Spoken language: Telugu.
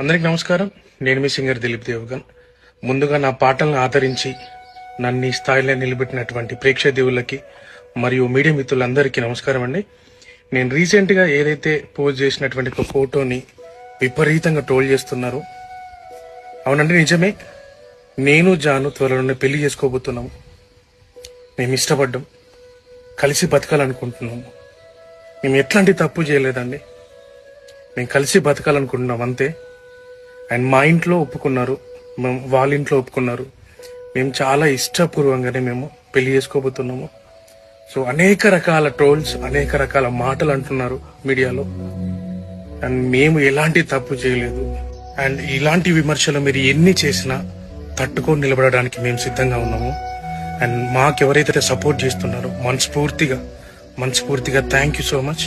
అందరికి నమస్కారం. నేను మీ సింగర్ దిలీప్ దేవగన్. ముందుగా నా పాటలను ఆదరించి నన్ను ఈ స్థాయిలో నిలబెట్టినటువంటి ప్రేక్షకులకి మరియు మీడియా మిత్రులందరికీ నమస్కారం అండి. నేను రీసెంట్గా ఏదైతే పోస్ట్ చేసినటువంటి ఒక ఫోటోని విపరీతంగా ట్రోల్ చేస్తున్నారు. అవునండి, నిజమే. నేను జాను త్వరలోనే పెళ్లి చేసుకోబోతున్నాము. మేము ఇష్టపడ్డాం, కలిసి బతకాలనుకుంటున్నాము. మేము ఎట్లాంటి తప్పు చేయలేదండి. మేము కలిసి బతకాలనుకుంటున్నాం అంతే. అండ్ మా ఇంట్లో ఒప్పుకున్నారు, వాళ్ళ ఇంట్లో ఒప్పుకున్నారు. మేము చాలా ఇష్టపూర్వకంగానే మేము పెళ్లి చేసుకోబోతున్నాము. సో అనేక రకాల ట్రోల్స్, అనేక రకాల మాటలు అంటున్నారు మీడియాలో. అండ్ మేము ఎలాంటి తప్పు చేయలేదు. అండ్ ఇలాంటి విమర్శలు మీరు ఎన్ని చేసినా తట్టుకొని నిలబడడానికి మేము సిద్ధంగా ఉన్నాము. అండ్ మాకెవరైతే సపోర్ట్ చేస్తున్నారో మనస్ఫూర్తిగా థ్యాంక్ యూ సో మచ్.